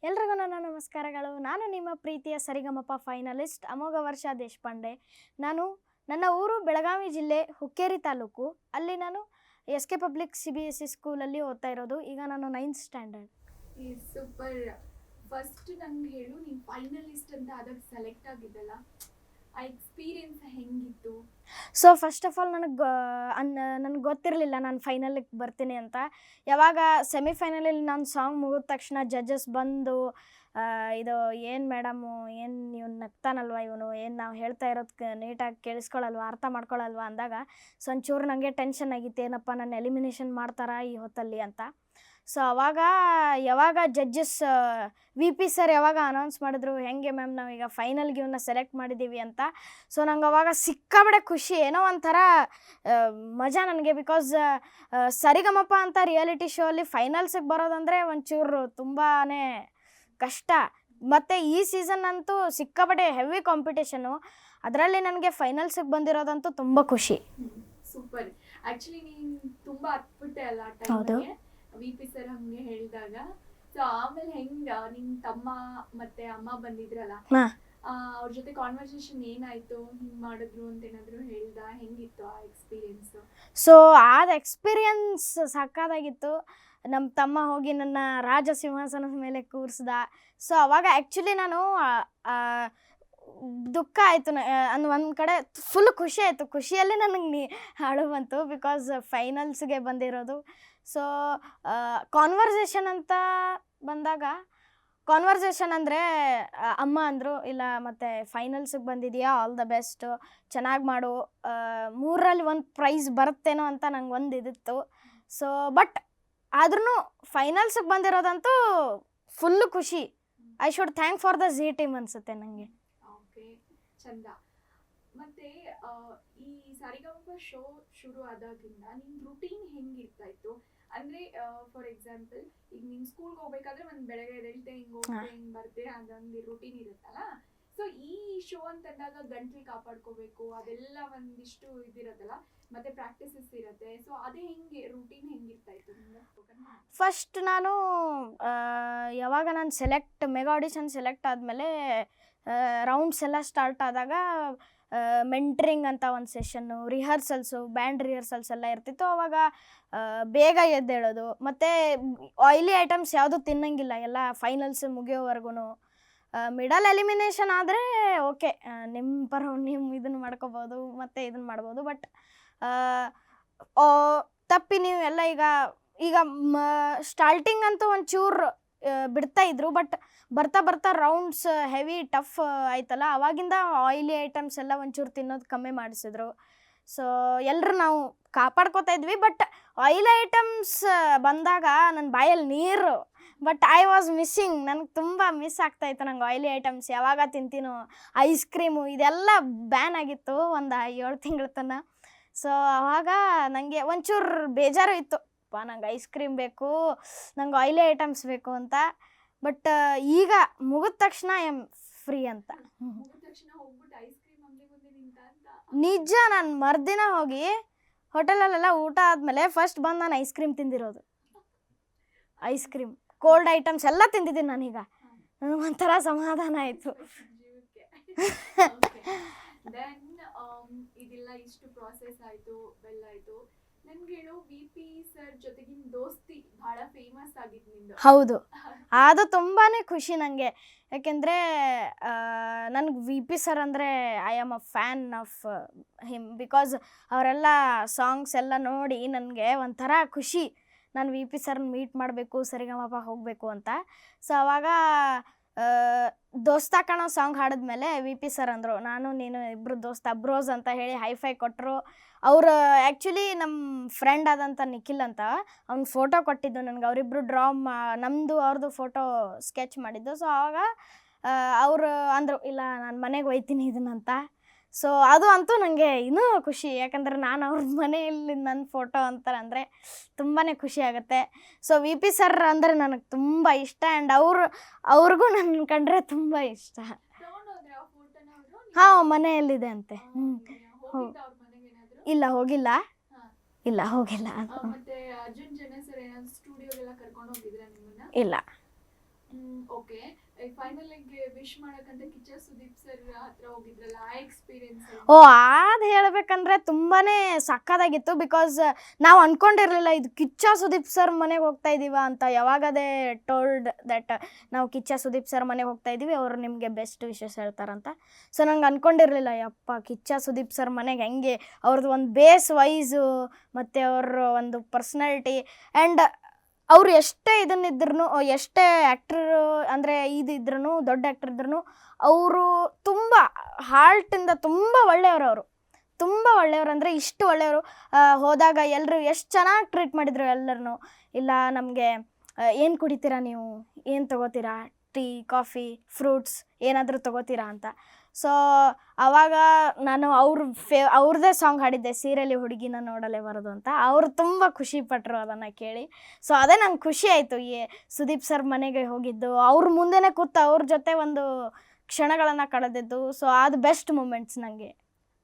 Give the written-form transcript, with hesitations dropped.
ಎಲ್ರಿಗೂ ನನ್ನ ನಮಸ್ಕಾರಗಳು. ನಾನು ನಿಮ್ಮ ಪ್ರೀತಿಯ ಸರಿಗಮಪ ಫೈನಲಿಸ್ಟ್ ಅಮೋಘ ವರ್ಷ ದೇಶಪಾಂಡೆ. ನನ್ನ ಊರು ಬೆಳಗಾವಿ ಜಿಲ್ಲೆ ಹುಕ್ಕೇರಿ ತಾಲೂಕು. ಅಲ್ಲಿ ನಾನು SK ಪಬ್ಲಿಕ್ CBSE ಸ್ಕೂಲಲ್ಲಿ ಓದ್ತಾ ಇರೋದು. ಈಗ ನಾನು 9th ಸ್ಟ್ಯಾಂಡರ್ಡ್. ಸೂಪರ್. ಫಸ್ಟ್ ನಂಗೆ ಹೇಳು, ನೀನು ಫೈನಲಿಸ್ಟ್ ಅಂತ ಅದಕ್ಕೆ ಸೆಲೆಕ್ಟ್ ಆಗಿದ್ದಲ್ಲ, ಆ ಎಕ್ಸ್ಪೀರಿಯನ್ಸ್ ಹೆಂಗಿತ್ತು? ಸೊ ಫಸ್ಟ್ ಆಫ್ ಆಲ್ ನನಗೆ ಗೊತ್ತಿರಲಿಲ್ಲ ನಾನು ಫೈನಲಿಗೆ ಬರ್ತೀನಿ ಅಂತ. ಯಾವಾಗ ಸೆಮಿಫೈನಲಲ್ಲಿ ನಾನು ಸಾಂಗ್ ಮುಗಿದ ತಕ್ಷಣ ಜಡ್ಜಸ್ ಬಂದು ಇದು ಏನು ಮೇಡಮು, ಏನು ಇವನು ನಗ್ತಾನಲ್ವ, ಇವನು ಏನು ನಾವು ಹೇಳ್ತಾ ಇರೋದಕ್ಕೆ ನೀಟಾಗಿ ಕೇಳಿಸ್ಕೊಳ್ಳಲ್ವ, ಅರ್ಥ ಮಾಡ್ಕೊಳ್ಳಲ್ವ ಅಂದಾಗ ಒಂಚೂರು ನನಗೆ ಟೆನ್ಷನ್ ಆಗಿತ್ತು, ಏನಪ್ಪ ನನ್ನ ಎಲಿಮಿನೇಷನ್ ಮಾಡ್ತಾರಾ ಈ ಹೊತ್ತಲ್ಲಿ ಅಂತ. ಸೊ ಯಾವಾಗ ಜಡ್ಜಸ್ VP ಸರ್ ಯಾವಾಗ ಅನೌನ್ಸ್ ಮಾಡಿದ್ರು, ಹೆಂಗೆ ಮ್ಯಾಮ್ ನಾವೀಗ ಫೈನಲ್ಗೆ ಇವನ್ನ ಸೆಲೆಕ್ಟ್ ಮಾಡಿದ್ದೀವಿ ಅಂತ. ಸೊ ನಂಗೆ ಅವಾಗ ಸಿಕ್ಕಾಬಡೆ ಖುಷಿ, ಏನೋ ಒಂಥರ ಮಜಾ ನನಗೆ. ಬಿಕಾಸ್ ಸರಿಗಮಪ ಅಂತ ರಿಯಾಲಿಟಿ ಶೋ ಅಲ್ಲಿ ಫೈನಲ್ಸಿಗೆ ಬರೋದಂದರೆ ಒಂಚೂರು ತುಂಬಾ ಕಷ್ಟ. ಮತ್ತು ಈ ಸೀಸನ್ ಅಂತೂ ಸಿಕ್ಕಾಬಡೆ ಹೆವಿ ಕಾಂಪಿಟೇಷನು. ಅದರಲ್ಲಿ ನನಗೆ ಫೈನಲ್ಸಿಗೆ ಬಂದಿರೋದಂತೂ ತುಂಬ ಖುಷಿ. ಸೂಪರ್. ಆ್ಯಕ್ಚುಲಿ ನೀನು ತುಂಬ ಹತ್ಬಿಟ್ಟೆ ಅಲ್ಲ ಆ ಹೌದು. ಟೈಮ್ಗೆ VP ಸರ್ ಹಂಗೆ ಹೇಳಿದಾಗ. ಸೊ ಆಮೇಲೆ ಹೆಂಗ ನಿನ್ ತಮ್ಮ ಮತ್ತೆ ಅಮ್ಮ ಬಂದಿದ್ರಲ್ಲ, ಅವ್ರ ಜೊತೆ ಕಾನ್ವರ್ಸೇಷನ್ ಏನಾಯ್ತು, ಹಿಂಗ್ ಮಾಡಿದ್ರು ಅಂತ ಏನಾದ್ರು ಹೇಳ್ದ? ಹೆಂಗಿತ್ತು ಆ ಎಕ್ಸ್ಪೀರಿಯನ್ಸ್? ಸೊ ಆದ ಎಕ್ಸ್ಪೀರಿಯನ್ಸ್ ಸಕ್ಕತ್ತಾಗಿತ್ತು. ನಮ್ಮ ತಮ್ಮ ಹೋಗಿ ನನ್ನ ರಾಜ ಸಿಂಹಾಸನದ ಮೇಲೆ ಕೂರಿಸ್ದ. ಸೊ ಅವಾಗ ಆ್ಯಕ್ಚುಲಿ ನಾನು ದುಃಖ ಆಯಿತು, ಒಂದು ಕಡೆ ಫುಲ್ ಖುಷಿ ಆಯಿತು. ಖುಷಿಯಲ್ಲಿ ನನಗೆ ಹಾಡು ಬಂತು, ಬಿಕಾಸ್ ಫೈನಲ್ಸ್ಗೆ ಬಂದಿರೋದು. ಸೊ ಕಾನ್ವರ್ಸೇಷನ್ ಅಂತ ಬಂದಾಗ, ಕಾನ್ವರ್ಸೇಷನ್ ಅಂದರೆ ಅಮ್ಮ ಅಂದರು, ಇಲ್ಲ ಮತ್ತು ಫೈನಲ್ಸಿಗೆ ಬಂದಿದೆಯಾ, ಆಲ್ ದ ಬೆಸ್ಟ್, ಚೆನ್ನಾಗಿ ಮಾಡು, 3ರಲ್ಲಿ 1 ಪ್ರೈಸ್ ಬರುತ್ತೇನೋ ಅಂತ ನಂಗೆ ಒಂದು ಇದಿತ್ತು. ಸೊ ಬಟ್ ಆದ್ರೂ ಫೈನಲ್ಸಿಗೆ ಬಂದಿರೋದಂತೂ ಫುಲ್ಲು ಖುಷಿ. I should thank for the Z team ಅನಿಸುತ್ತೆ ನನಗೆ. ಓಕೆ, ಚಂದ. ಮತ್ತೆ ಈ ಸರಿಗಮಪ ಶೋ ಶುರು ಆದಾಗಿಂದ ನಿನ್ ರುಟೀನ್ ಹೆಂಗಿರ್ತಾ ಇತ್ತು? ಅಂದ್ರೆ ಫಾರ್ ಎಕ್ಸಾಂಪಲ್, ಈಗ ನೀನ್ ಸ್ಕೂಲ್ಗೆ ಹೋಗ್ಬೇಕಾದ್ರೆ ಒಂದ್ ಬೆಳಗ್ಗೆ ಎದ್ದೇಳ್ತೆ, ಹಿಂಗ್ ಹೋಗ್ತೆ, ಹಿಂಗ್ ಬರ್ತೆ, ಅದೊಂದು ರುಟೀನ್ ಇರುತ್ತಲ್ಲ. ಸೊ ಈ ಶೋ ಅಂತಂದಾಗ ಗಂಟ್ಲು ಕಾಪಾಡ್ಕೋಬೇಕು, ಅದೆಲ್ಲ ಒಂದಿಷ್ಟು ಇದಿರತ್ತಲ್ಲ, ಮತ್ತೆ ಪ್ರಾಕ್ಟೀಸಸ್ ಇರುತ್ತೆ. ಸೊ ಅದೇ ರುಟೀನ್ ಹೆಂಗಿರ್ತಾ ಇತ್ತು ನಿಮ್ಗೆ? ಫಸ್ಟ್ ನಾನು ಯಾವಾಗ ನಾನು ಮೆಗಾ ಆಡಿಷನ್ ಸೆಲೆಕ್ಟ್ ಆದಮೇಲೆ ರೌಂಡ್ಸ್ ಎಲ್ಲ ಸ್ಟಾರ್ಟ್ ಆದಾಗ ಮೆಂಟ್ರಿಂಗ್ ಅಂತ ಒಂದು ಸೆಷನ್ನು, ರಿಹರ್ಸಲ್ಸು, ಬ್ಯಾಂಡ್ ರಿಹರ್ಸಲ್ಸ್ ಎಲ್ಲ ಇರ್ತಿತ್ತು. ಅವಾಗ ಬೇಗ ಎದ್ದೇಳೋದು, ಮತ್ತು ಆಯಿಲಿ ಐಟಮ್ಸ್ ಯಾವುದು ತಿನ್ನಂಗಿಲ್ಲ ಎಲ್ಲ ಫೈನಲ್ಸ್ ಮುಗಿಯೋವರೆಗೂ. ಮಿಡಲ್ ಎಲಿಮಿನೇಷನ್ ಆದರೆ ಓಕೆ, ನೀವು ಇದನ್ನು ಮಾಡ್ಕೋಬೋದು ಮತ್ತು ಇದನ್ನು ಮಾಡ್ಬೋದು. ಬಟ್ ತಪ್ಪಿ ನೀವು ಎಲ್ಲ ಈಗ ಸ್ಟಾರ್ಟಿಂಗ್ ಅಂತೂ ಒಂಚೂರು ಬಿಡ್ತಾಯಿದ್ರು. ಬಟ್ ಬರ್ತಾ ರೌಂಡ್ಸ್ ಹೆವಿ ಟಫ್ ಆಯ್ತಲ್ಲ, ಅವಾಗಿಂದ ಆಯಿಲಿ ಐಟಮ್ಸ್ ಎಲ್ಲ ಒಂಚೂರು ತಿನ್ನೋದು ಕಮ್ಮಿ ಮಾಡಿಸಿದ್ರು. ಸೊ ಎಲ್ಲರೂ ನಾವು ಕಾಪಾಡ್ಕೋತಾ ಇದ್ವಿ. ಬಟ್ ಆಯಿಲ್ ಐಟಮ್ಸ್ ಬಂದಾಗ ನನ್ನ ಬಾಯಲ್ಲಿ ನೀರು. ಬಟ್ ಐ ವಾಸ್ ಮಿಸ್ಸಿಂಗ್, ನನಗೆ ತುಂಬ ಮಿಸ್ ಆಗ್ತಾಯಿತ್ತು ನಂಗೆ ಆಯಿಲಿ ಐಟಮ್ಸ್. ಯಾವಾಗ ತಿಂತೀನೋ, ಐಸ್ ಕ್ರೀಮು ಇದೆಲ್ಲ ಬ್ಯಾನ್ ಆಗಿತ್ತು ಒಂದು 7 ತಿಂಗಳ ತನಕ. ಸೊ ಆವಾಗ ನನಗೆ ಒಂಚೂರು ಬೇಜಾರು ಇತ್ತು, ನಂಗೆ ಐಸ್ ಕ್ರೀಮ್ ಬೇಕು, ನಂಗೆ ಆಯಿಲಿ ಐಟಮ್ಸ್ ಬೇಕು ಅಂತ. ಬಟ್ ಈಗ ಮುಗಿದ ತಕ್ಷಣ ಐ ಆಮ್ ಫ್ರೀ ಅಂತ. ನಿಜ, ನಾನು ಮರುದಿನ ಹೋಗಿ ಹೋಟೆಲಲ್ಲೆಲ್ಲ ಊಟ ಆದಮೇಲೆ ಫಸ್ಟ್ ಬಂದು ನಾನು ಐಸ್ ಕ್ರೀಮ್ ತಿಂದಿರೋದು. ಐಸ್ ಕ್ರೀಮ್, ಕೋಲ್ಡ್ ಐಟಮ್ಸ್ ಎಲ್ಲ ತಿಂದಿದ್ದೀನಿ ನಾನೀಗ. ನನಗೊಂಥರ ಸಮಾಧಾನ ಆಯಿತು. ಇದೆಲ್ಲ ಇಷ್ಟು ಪ್ರಾಸೆಸ್ ಆಯಿತು, ಬೆಲ್ಲ ಆಯಿತು. ನನ್ಗೆ ಹೇಳು, VP ಸರ್ ಜೊತೆಗಿನ ದೋಸ್ತಿ ಬಹಳ ಫೇಮಸ್ ಆಗಿತ್ತು ನಿಂದು. ಹೌದು, ಅದು ತುಂಬಾ ಖುಷಿ ನನಗೆ. ಯಾಕೆಂದರೆ ನನಗೆ VP ಸರ್ ಅಂದರೆ I am a fan of him. Because ಅವರೆಲ್ಲ ಸಾಂಗ್ಸ್ ಎಲ್ಲ ನೋಡಿ ನನಗೆ ಒಂಥರ ಖುಷಿ, ನಾನು VP ಸರ್ನ ಮೀಟ್ ಮಾಡಬೇಕು, ಸರಿಗಮಪ ಹೋಗಬೇಕು ಅಂತ. ಸೊ ಅವಾಗ ದೋಸ್ತ ಕಾಣೋ ಸಾಂಗ್ ಹಾಡಿದ್ಮೇಲೆ VP ಸರ್ ಅಂದರು, ನಾನು ನೀನು ಇಬ್ಬರು ದೋಸ್ತ ಬ್ರೋಸ್ ಅಂತ ಹೇಳಿ ಹೈಫೈ ಕೊಟ್ಟರು. ಅವರು ಆ್ಯಕ್ಚುಲಿ ನಮ್ಮ ಫ್ರೆಂಡ್ ಆದಂಥ ನಿಖಿಲ್ ಅಂತ, ಅವ್ನ ಫೋಟೋ ಕೊಟ್ಟಿದ್ದು ನನಗೆ. ಅವರಿಬ್ಬರು ನಮ್ಮದು ಅವ್ರದ್ದು ಫೋಟೋ ಸ್ಕೆಚ್ ಮಾಡಿದ್ದು. ಸೊ ಆವಾಗ ಅವರು ಅಂದರು, ಇಲ್ಲ ನಾನು ಮನೆಗೆ ಒಯ್ತೀನಿ ಇದನ್ನಂತ. ಸೊ ಅದು ಅಂತೂ ನನಗೆ ಇನ್ನೂ ಖುಷಿ, ಯಾಕಂದರೆ ನಾನು ಅವ್ರ ಮನೆಯಲ್ಲಿ ನನ್ನ ಫೋಟೋ ಅಂತಾರೆ ತುಂಬಾ ಖುಷಿ ಆಗುತ್ತೆ. ಸೊ VP ಸರ್ ಅಂದರೆ ನನಗೆ ತುಂಬ ಇಷ್ಟ. ಆ್ಯಂಡ್ ಅವ್ರಿಗೂ ನನ್ನ ಕಂಡ್ರೆ ತುಂಬ ಇಷ್ಟ. ಹಾಂ, ಮನೆಯಲ್ಲಿದೆ ಅಂತೆ. ಇಲ್ಲ ಹೋಗಿಲ್ಲ. ಮತ್ತೆ ಅರ್ಜುನ್ ಜನ ಸರ್ ಏನಾದ್ರು ಸ್ಟುಡಿಯೋಗೆಲ್ಲ ಕರ್ಕೊಂಡು ಹೋಗಿದ್ರಾ ನಿಮ್ಮನ್ನ? ಇಲ್ಲ. ಓಕೆ. ಫೈನಲ್ಗೆ ವಿಶ್ ಮಾಡಕ್ಕಂತ ಕಿಚ್ಚ ಸುದೀಪ್ ಸರ್ ಹತ್ರ ಹೋಗಿದ್ರಲ್ಲ, ಆ ಎಕ್ಸ್ಪೀರಿಯನ್ಸ್ ಓ ಅದು ಹೇಳ್ಬೇಕಂದ್ರೆ ತುಂಬಾ ಸಕ್ಕತ್ತಾಗಿತ್ತು. ಬಿಕಾಸ್ ನಾವು ಅಂದ್ಕೊಂಡಿರಲಿಲ್ಲ ಇದು ಕಿಚ್ಚ ಸುದೀಪ್ ಸರ್ ಮನೆಗೆ ಹೋಗ್ತಾ ಇದ್ದೀವ ಅಂತ. ಯಾವಾಗದೇ ಟೋಲ್ಡ್ ದಟ್ ನಾವು ಕಿಚ್ಚ ಸುದೀಪ್ ಸರ್ ಮನೆಗೆ ಹೋಗ್ತಾ ಇದ್ದೀವಿ, ಅವರು ನಿಮಗೆ ಬೆಸ್ಟ್ ವಿಶೇಷ ಹೇಳ್ತಾರಂತ. ಸೊ ನಂಗೆ ಅಂದ್ಕೊಂಡಿರಲಿಲ್ಲ ಯಪ್ಪ ಕಿಚ್ಚ ಸುದೀಪ್ ಸರ್ ಮನೆಗೆ ಹೆಂಗೆ ಅವ್ರದ್ದು ಒಂದು ಬೇಸ್ ವೈಸು ಮತ್ತು ಅವ್ರ ಒಂದು ಪರ್ಸ್ನಾಲಿಟಿ ಆ್ಯಂಡ್ ಅವ್ರು ಎಷ್ಟೇ ಇದನ್ನಿದ್ರು, ಎಷ್ಟೇ ಆ್ಯಕ್ಟ್ರ್ ಅಂದರೆ ಇದಿದ್ರು, ದೊಡ್ಡ ಆ್ಯಕ್ಟ್ರ್ ಇದ್ರೂ ಅವರು ತುಂಬ ಹಾರ್ಟಿಂದ ತುಂಬ ಒಳ್ಳೆಯವರು. ಅವರು ತುಂಬ ಒಳ್ಳೆಯವರು ಅಂದರೆ ಇಷ್ಟು ಒಳ್ಳೆಯವರು. ಹೋದಾಗ ಎಲ್ಲರೂ ಎಷ್ಟು ಚೆನ್ನಾಗಿ ಟ್ರೀಟ್ ಮಾಡಿದರು ಎಲ್ಲರನ್ನೂ. ಇಲ್ಲ ನಮಗೆ ಏನು ಕುಡಿತೀರಾ ನೀವು, ಏನು ತೊಗೋತೀರಾ, ಟೀ ಕಾಫಿ ಫ್ರೂಟ್ಸ್ ಏನಾದರೂ ತೊಗೋತೀರಾ ಅಂತ. ಸೊ ಆವಾಗ ನಾನು ಅವ್ರದ್ದೇ ಸಾಂಗ್ ಹಾಡಿದ್ದೆ, ಸೀರೆಲಿ ಹುಡುಗಿನ ನೋಡಲೇ ಬರೋದು ಅಂತ. ಅವರು ತುಂಬ ಖುಷಿಪಟ್ಟರು ಅದನ್ನು ಕೇಳಿ. ಸೊ ಅದೇ ನಂಗೆ ಖುಷಿ ಆಯಿತು ಸುದೀಪ್ ಸರ್ ಮನೆಗೆ ಹೋಗಿದ್ದು, ಅವ್ರ ಮುಂದೆನೇ ಕೂತು ಅವ್ರ ಜೊತೆ ಒಂದು ಕ್ಷಣಗಳನ್ನು ಕಳೆದಿದ್ದು. ಸೊ ಅದು ಬೆಸ್ಟ್ ಮೂಮೆಂಟ್ಸ್ ನನಗೆ.